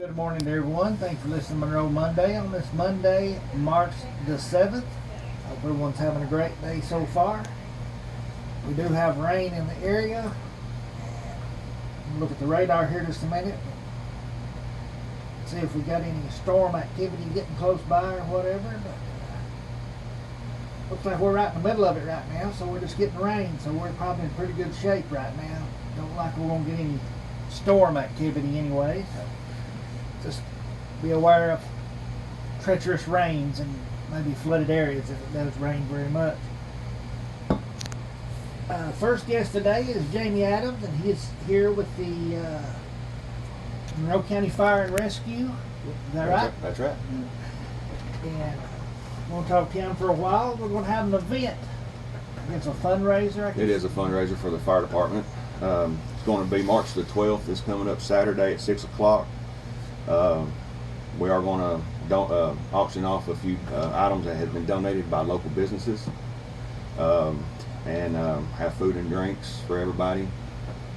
Good morning to everyone. Thanks for listening to Monroe Monday on this Monday, March the 7th. Hope everyone's having a great day so far. We do have rain in the area. Look at the radar here just a minute. See if we got any storm activity getting close by or whatever. But looks like we're right in the middle of it right now, so we're just getting rain. So we're probably in pretty good shape right now. Don't look like we're going to get any storm activity anyway. So just be aware of treacherous rains and maybe flooded areas if it does rain very much. First guest today is Jamie Adams, and he's here with the Monroe County Fire and Rescue. Is that right? That's right. And we're going to talk to him for a while. We're going to have an event. It's a fundraiser, I guess. It is a fundraiser for the fire department. It's going to be March the 12th. It's coming up Saturday at 6 o'clock. We are going to auction off a few items that have been donated by local businesses, and have food and drinks for everybody.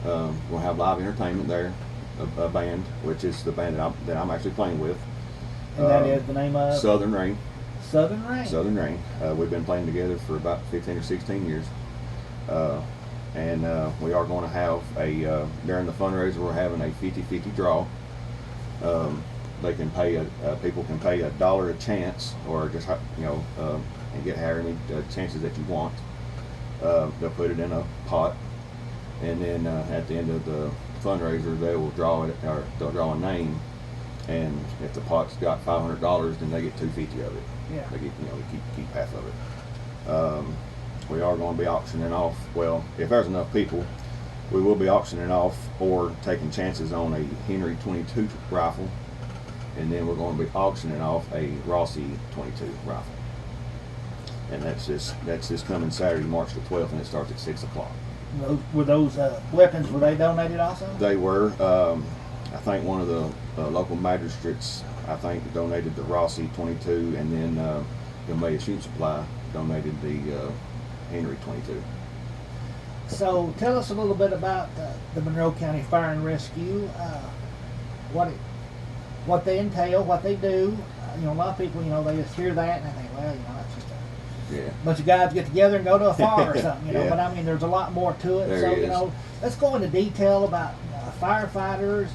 We'll have live entertainment there, a band, which is the band that I'm actually playing with. And that is the name of? Southern Rain. Southern Rain? Southern Rain. We've been playing together for about 15 or 16 years. And we are going to have during the fundraiser, we're having a 50-50 draw. They can pay people can pay $1 a chance, or just and get however many chances that you want. They'll put it in a pot, and then at the end of the fundraiser, they will draw it, or they'll draw a name, and if the pot's got $500, then they get $250 of it. Yeah. They get they keep half of it. We are going to be auctioning off. Well, if there's enough people, we will be auctioning off or taking chances on a Henry 22 rifle, and then we're going to be auctioning off a Rossi 22 rifle. And that's this coming Saturday, March the 12th, and it starts at 6 o'clock. Were those weapons, were they donated also? They were. I think one of the local magistrates, I think, donated the Rossi 22, and then the May Shoot Supply donated the Henry 22. So tell us a little bit about the Monroe County Fire and Rescue, what they entail, what they do. A lot of people, they just hear that and they think, well, it's just a bunch of guys get together and go to a fire or something, Yeah. But I mean, there's a lot more to it. There is. Let's go into detail about firefighters,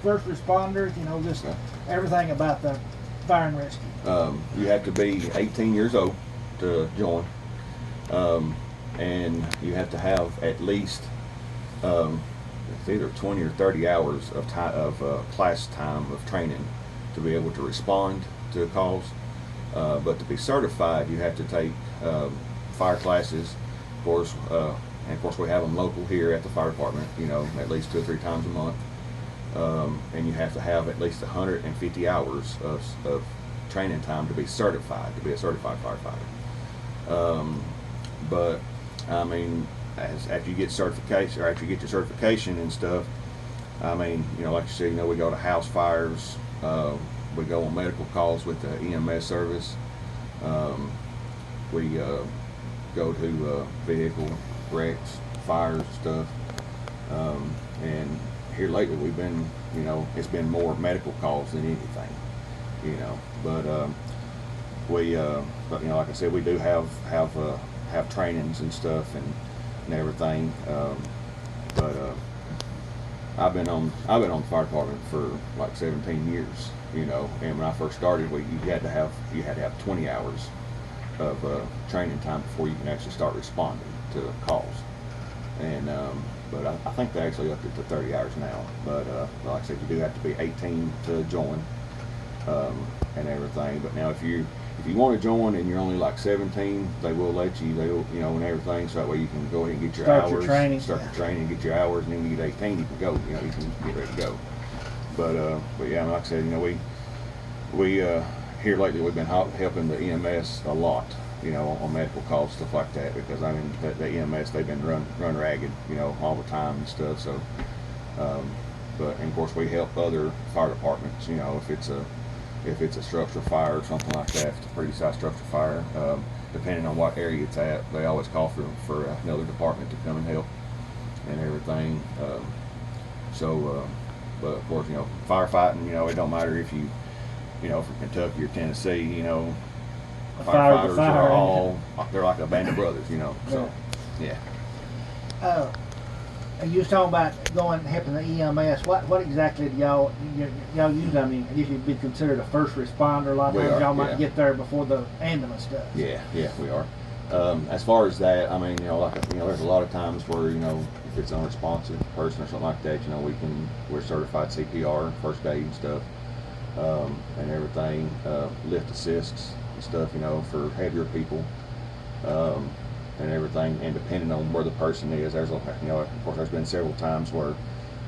first responders, just everything about the fire and rescue. You have to be 18 years old to join, and you have to have at least it's either 20 or 30 hours of class time of training to be able to respond to calls. But to be certified, you have to take fire classes, of course, and of course we have them local here at the fire department, at least 2 or 3 times a month. And you have to have at least 150 hours of training time to be certified, to be a certified firefighter. But I mean, after you get certification, or after you get your certification and stuff, I mean, like you said, we go to house fires, we go on medical calls with the EMS service, we go to vehicle wrecks, fires, stuff, and here lately we've been, it's been more medical calls than anything, but like I said, we do have trainings and stuff and everything, but I've been on the fire department for like 17 years, and when I first started, you had to have 20 hours of training time before you can actually start responding to calls, and but I think they actually upped it to 30 hours now. But like I said, you do have to be 18 to join, and everything. But now if you want to join and you're only like 17, they will let you. And everything, so that way you can go ahead and get your hours, your training, get your hours, and then when you get 18, you can go. You can get ready to go. But yeah, like I said, we here lately we've been helping the EMS a lot, on medical calls, stuff like that, because I mean the EMS, they've been run ragged, all the time and stuff. So, but and of course we help other fire departments, if it's a structural fire or something like that, if it's a pretty sized structural fire, depending on what area it's at, they always call for another department to come and help and everything. But of course, firefighting, it don't matter if you, from Kentucky or Tennessee, firefighters are all, they're like a band of brothers, so, yeah. You was talking about going and helping the EMS. What exactly do y'all use? I mean, I guess you'd be considered a first responder. A lot of times y'all might get there before the ambulance does. Yeah, we are. As far as that, I mean, there's a lot of times where, if it's an unresponsive person or something like that, we're certified CPR, first aid and stuff, and everything, lift assists and stuff, for heavier people. And everything, and depending on where the person is, there's, of course, there's been several times where,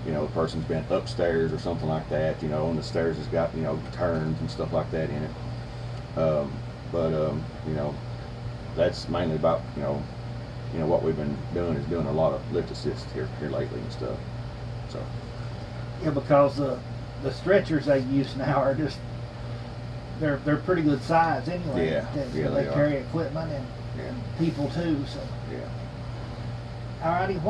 the person's been upstairs or something like that, and the stairs has got, turns and stuff like that in it. That's mainly about, what we've been doing is doing a lot of lift assists here lately and stuff. So. Yeah, because the stretchers they use now are just, they're pretty good size anyway. Yeah, they carry equipment and people too. So. Yeah. Alrighty,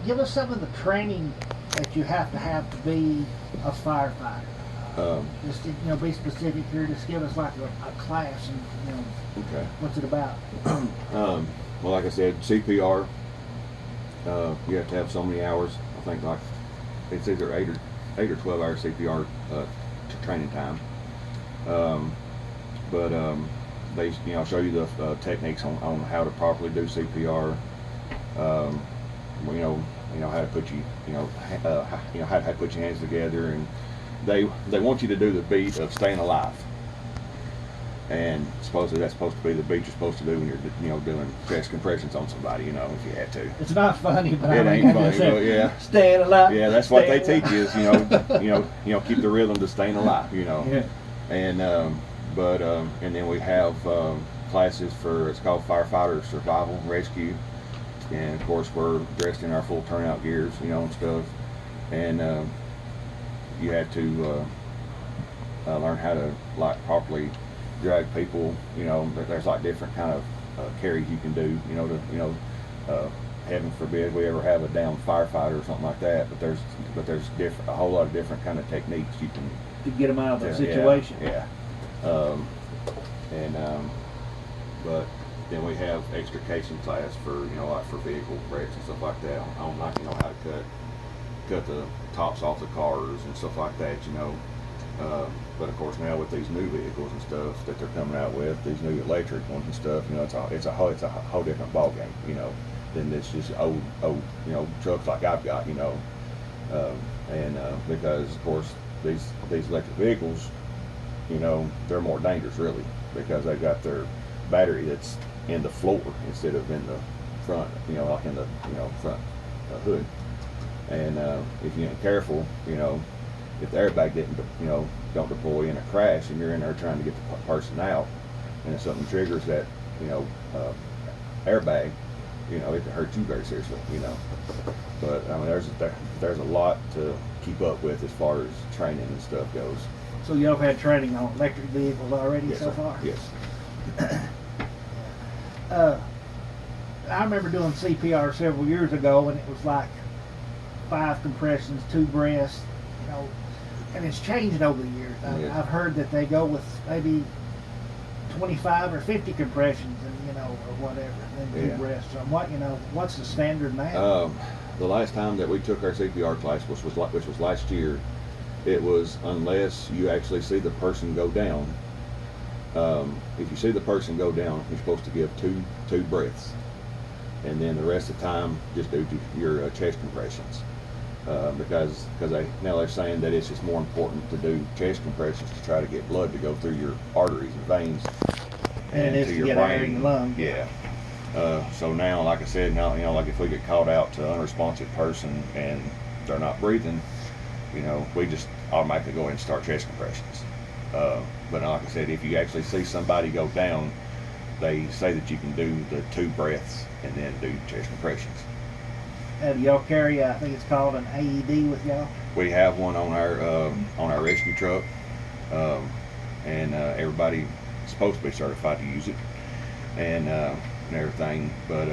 give us some of the training that you have to be a firefighter. Just be specific here. Just give us like a class and okay. What's it about? Well, like I said, CPR. You have to have so many hours. I think like it's either 8 or 12 hours CPR training time. They show you the techniques on how to properly do CPR. How to put how to put your hands together, and they want you to do the beat of staying alive. And supposedly that's supposed to be the beat you're supposed to do when you're doing chest compressions on somebody, if you had to. It's not funny, but it ain't funny, but yeah. Staying alive. Yeah, that's what they teach you is keep the rhythm to staying alive, Yeah. And and then we have classes for, it's called firefighter survival rescue, and of course we're dressed in our full turnout gears, and stuff, and you had to learn how to properly drag people. There's different kind of carries you can do, heaven forbid we ever have a down firefighter or something like that, but there's a whole lot of different kind of techniques you can to get them out of the situation. But then we have extrication class for for vehicle wrecks and stuff like that, on how to cut the tops off the cars and stuff like that. But of course now with these new vehicles and stuff that they're coming out with, these new electric ones and stuff, it's a whole different ball game, than this just old trucks like I've got, because of course these electric vehicles, they're more dangerous really, because they've got their battery that's in the floor instead of in the front, like in the front hood. And if you ain't careful, if the airbag don't deploy in a crash and you're in there trying to get the person out, and if something triggers that airbag, it can hurt you very seriously. But I mean, there's a lot to keep up with as far as training and stuff goes. So y'all have had training on electric vehicles already Yes, so sir. far? Yes. I remember doing CPR several years ago, and it was like 5 compressions, 2 breaths, and it's changed over the years. I've heard that they go with maybe 25 or 50 compressions, and or whatever, and then 2 breaths. So what's the standard now? The last time that we took our CPR class, which was last year, it was unless you actually see the person go down. If you see the person go down, you're supposed to give two breaths, and then the rest of the time just do your chest compressions, because they're saying that it's just more important to do chest compressions to try to get blood to go through your arteries and veins and to your brain. Air in your lungs. Yeah. So now, like I said, like if we get called out to an unresponsive person and they're not breathing, we just automatically go ahead and start chest compressions. But like I said, if you actually see somebody go down, they say that you can do the 2 breaths and then do chest compressions. Do y'all carry, I think it's called an AED with y'all? We have one on our rescue truck, and everybody is supposed to be certified to use it, and everything. But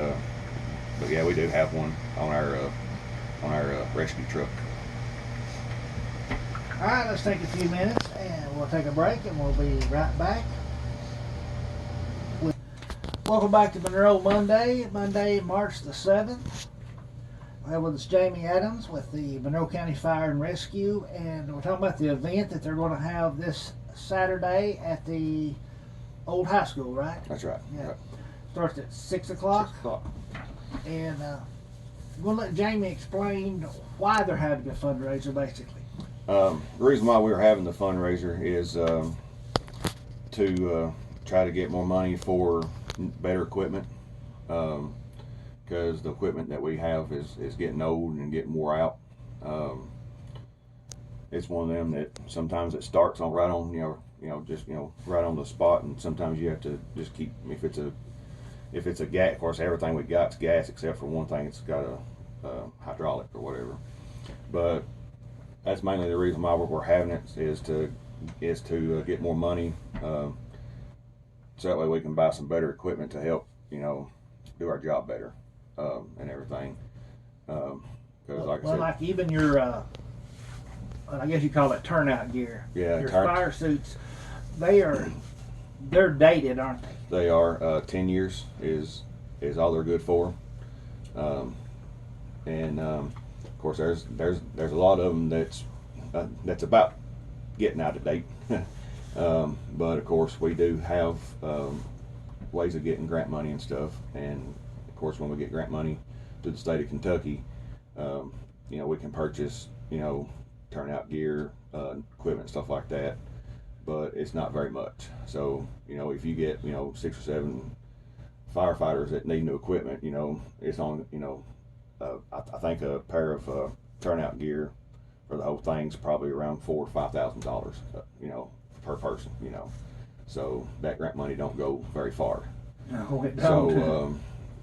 yeah, we do have one on our rescue truck. Alright, let's take a few minutes and we'll take a break and we'll be right back. Welcome back to Monroe Monday, March the 7th. Well, with us Jamie Adams with the Monroe County Fire and Rescue, and we're talking about the event that they're going to have this Saturday at the old high school, right? That's right. Yeah. Right. Starts at 6 o'clock. 6 o'clock. And we'll let Jamie explain why they're having a fundraiser, basically. The reason why we're having the fundraiser is to try to get more money for better equipment, because the equipment that we have is getting old and getting wore out. It's one of them that sometimes it starts on right on right on the spot, and sometimes you have to just keep, if it's a gas, of course everything we got's gas except for one thing, it's got a hydraulic or whatever. But that's mainly the reason why we're having it, is to get more money, so that way we can buy some better equipment to help do our job better, and everything. Because like I said, like even your I guess you call it turnout gear. Yeah, your fire suits, they're dated, aren't they? They are. 10 years is all they're good for, and of course there's a lot of them that's about getting out of date. But of course we do have ways of getting grant money and stuff, and of course when we get grant money to the state of Kentucky, we can purchase turnout gear, equipment, stuff like that, but it's not very much. So if you get 6 or 7 firefighters that need new equipment, it's on I think a pair of turnout gear for the whole thing's probably around $4,000 or $5,000, per person. So that grant money don't go very far. No, it So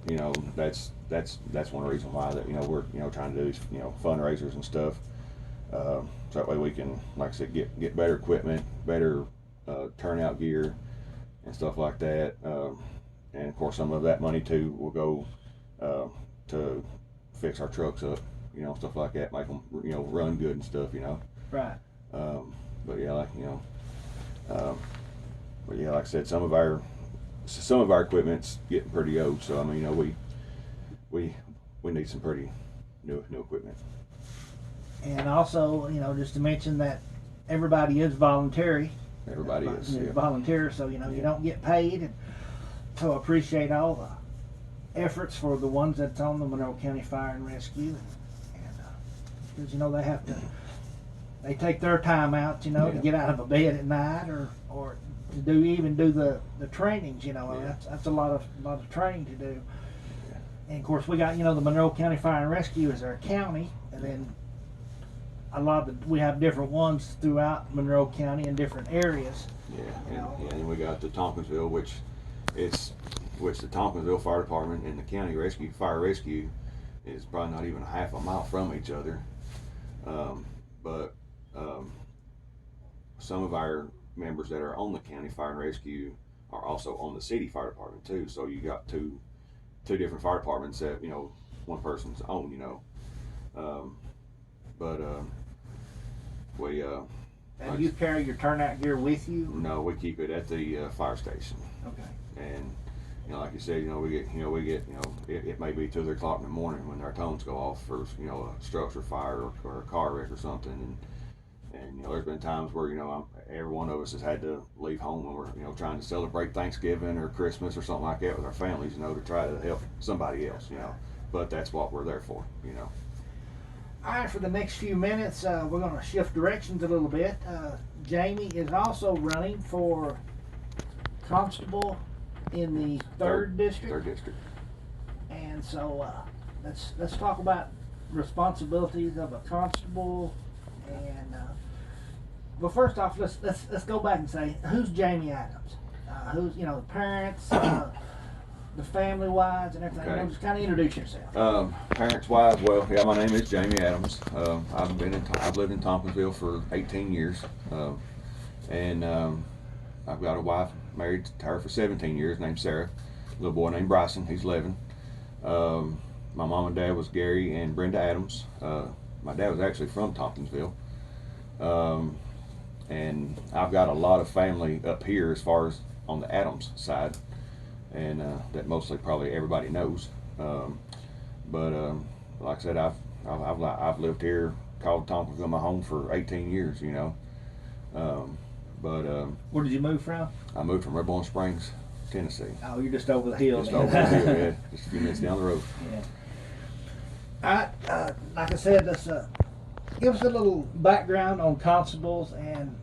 don't. that's one reason why that we're trying to do these fundraisers and stuff. So that way we can, like I said, get better equipment, better turnout gear and stuff like that. And of course some of that money too will go to fix our trucks up, stuff like that, make them run good and stuff, Right. But yeah, like I said, some of our equipment's getting pretty old, so I mean, we need some pretty new equipment. And also, just to mention that everybody is voluntary. Everybody is, yeah. Volunteer, so you don't get paid, and so appreciate all the efforts for the ones that's on the Monroe County Fire and Rescue, and because they take their time out, to get out of a bed at night, or to do the trainings, Yeah. that's a lot of training to do. Yeah. And of course we got the Monroe County Fire and Rescue is our county, and then we have different ones throughout Monroe County in different areas. Yeah, and we got the Tompkinsville, which the Tompkinsville Fire Department and the County Fire Rescue is probably not even a half a mile from each other. But some of our members that are on the County Fire and Rescue are also on the City Fire Department too. So you got two different fire departments that one person's own. And you carry your turnout gear with you? No, we keep it at the fire station. Okay. And like you said, we get it may be 2 or 3 o'clock in the morning when our tones go off for a structure fire or a car wreck or something, and there's been times where every one of us has had to leave home when we're trying to celebrate Thanksgiving or Christmas or something like that with our families, to try to help somebody else, but that's what we're there for. All right, for the next few minutes, we're going to shift directions a little bit. Jamie is also running for constable in the third district. Third district. And so let's talk about responsibilities of a constable. And well, first off, let's go back and say, who's Jamie Adams? Who's the parents, the family wise and everything. Okay. Just kind of introduce yourself. Parents wise, well, yeah, my name is Jamie Adams. I've lived in Tompkinsville for 18 years, and I've got a wife married to her for 17 years named Sarah. A little boy named Bryson, he's 11. My mom and dad was Gary and Brenda Adams. My dad was actually from Tompkinsville. And I've got a lot of family up here as far as on the Adams side, and that mostly probably everybody knows. But like I said, I've lived here, called Tompkins my home for 18 years, you know. But Where did you move from? I moved from Red Springs, Tennessee. Oh, you're just over the hill. Just then. over the hill, yeah, just a few minutes down the road. Yeah. All right, like I said, let's give us a little background on constables and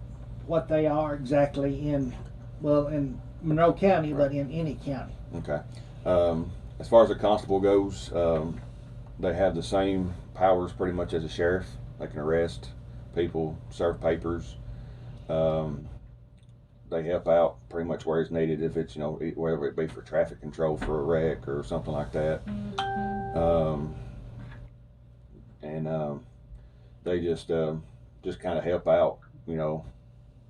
what they are exactly in Monroe County, Right. but in any county. Okay. As far as a constable goes, they have the same powers pretty much as a sheriff. They can arrest people, serve papers. They help out pretty much where it's needed, if it's, you know, whether it be for traffic control for a wreck or something like that. And they just kind of help out, you know,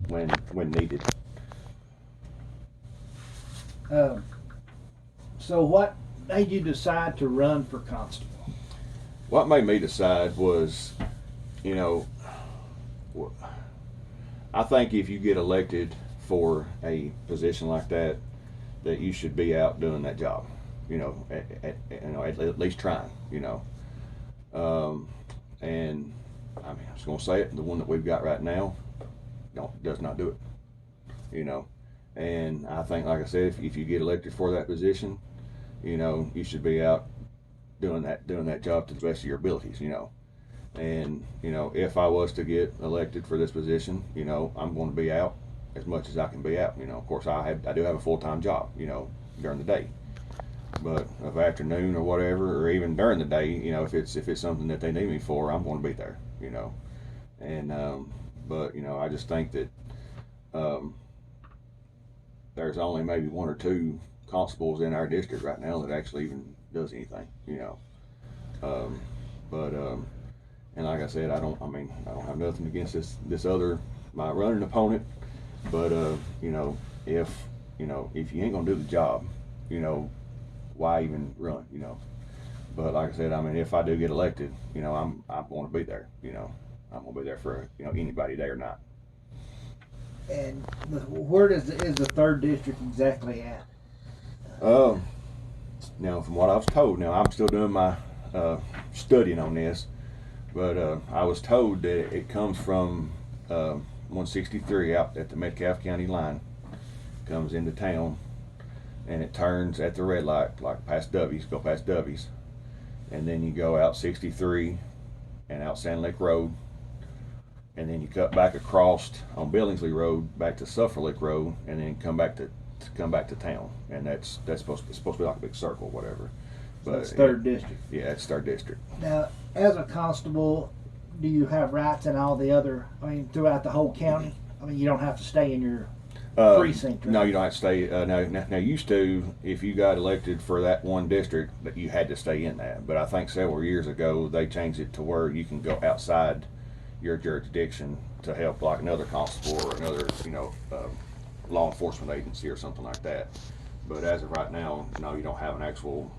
when needed. So what made you decide to run for constable? What made me decide was, you know, I think if you get elected for a position like that, that you should be out doing that job, you know, at least trying, you know. And I mean, I'm just gonna say it, the one that we've got right now does not do it, you know. And I think, like I said, if you get elected for that position, you know, you should be out doing that job to the best of your abilities, you know. And, you know, if I was to get elected for this position, you know, I'm going to be out as much as I can be out. You know, of course, I do have a full-time job, you know, during the day, but of afternoon or whatever, or even during the day, you know, if it's something that they need me for, I'm going to be there, you know. And but you know, I just think that there's only maybe one or two constables in our district right now that actually even does anything, you know. But and like I said, I don't have nothing against this other, my running opponent, but you know, if you ain't gonna do the job, you know, why even run, you know? But like I said, I mean, if I do get elected, you know, I'm going to be there, you know. I'm going to be there for, you know, anybody day or not. And where is the third district exactly at? Now, from what I was told, now I'm still doing my studying on this, but I was told that it comes from 163 out at the Metcalfe County line, comes into town, and it turns at the red light, like past W's, go past W's, and then you go out 63 and out Sand Lake Road, and then you cut back across on Billingsley Road back to Suffolk Road, and then come back to town, and that's supposed to be like a big circle, whatever. But it's third district. Yeah, it's third district. Now, as a constable, do you have rights in all the other? I mean, throughout the whole county. I mean, you don't have to stay in your precinct. Right? No, you don't have to stay. Now, used to, if you got elected for that one district, that you had to stay in that. But I think several years ago they changed it to where you can go outside your jurisdiction to help, like another constable or another, you know, law enforcement agency or something like that. But as of right now, no, you don't have an actual,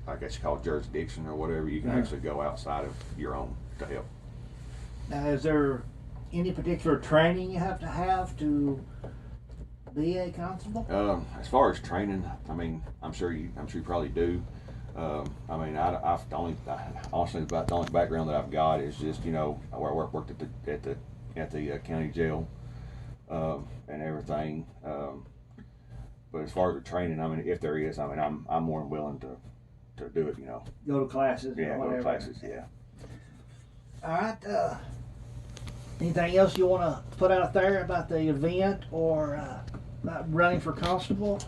I guess you call it jurisdiction or whatever. You can actually go outside of your own to help. Now, is there any particular training you have to be a constable? As far as training, I mean, I'm sure you probably do. I mean, honestly, about the only background that I've got is just, you know, I worked at the county jail and everything. But as far as the training, I mean, if there is, I mean, I'm more than willing to do it, you know. Go to classes. Yeah, or whatever. go to classes. Yeah. All right. Anything else you want to put out there about the event or about running for constable?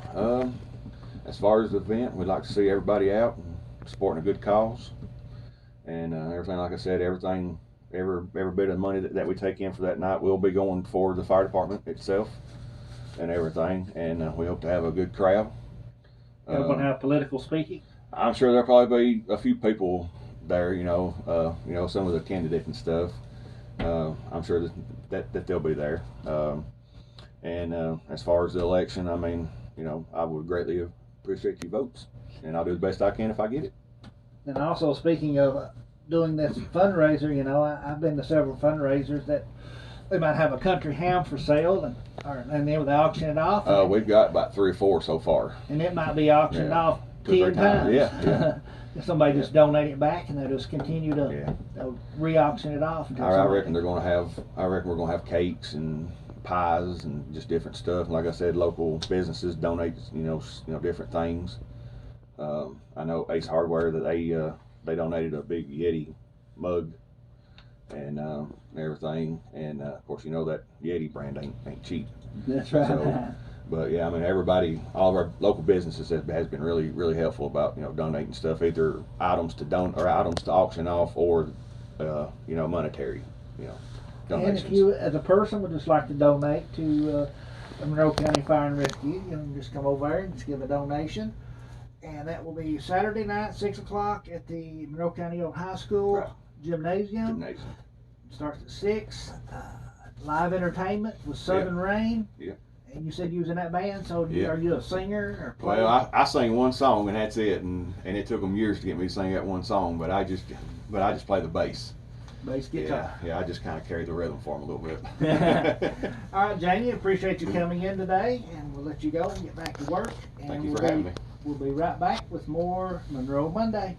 As far as the event, we'd like to see everybody out and supporting a good cause, and everything. Like I said, every bit of money that we take in for that night will be going for the fire department itself and everything. And we hope to have a good crowd. Everyone have political speaking? I'm sure there'll probably be a few people there. You know, some of the candidates and stuff. I'm sure that they'll be there. And as far as the election, I mean, you know, I would greatly appreciate your votes, and I'll do the best I can if I get it. And also, speaking of doing this fundraiser, you know, I've been to several fundraisers that They might have a country ham for sale, and then they auction it off. We've got about 3 or 4 so far. And it might be auctioned Yeah. off 2 or 3 10 times. Yeah. If somebody just donate it back, and they'll just continue to Yeah. re-auction it off. Until I somebody- reckon they're gonna have. I reckon we're gonna have cakes and pies and just different stuff. And like I said, local businesses donate, different things. I know Ace Hardware that they donated a big Yeti mug and everything. And of course, that Yeti brand ain't cheap. That's right. So, but yeah, I mean, everybody, all of our local businesses has been really, really helpful about donating stuff, either items to auction off or monetary, donations. And if you, as a person, would just like to donate to the Monroe County Fire and Rescue, you can just come over there and just give a donation. And that will be Saturday night, 6 o'clock at the Monroe County Old High School Right. Gymnasium. Starts at 6. Live entertainment with Southern Rain. Yeah. And you said you was in that band, so Yeah. are you a singer or player? Well, I sing one song and that's it, and it took them years to get me to sing that one song, but I just play the bass. Bass guitar. Yeah, I just kind of carry the rhythm for them a little bit. All right, Janie, appreciate you coming in today, and we'll let you go and get back to work. And Thank you for having me. We'll be right back with more Monroe Monday.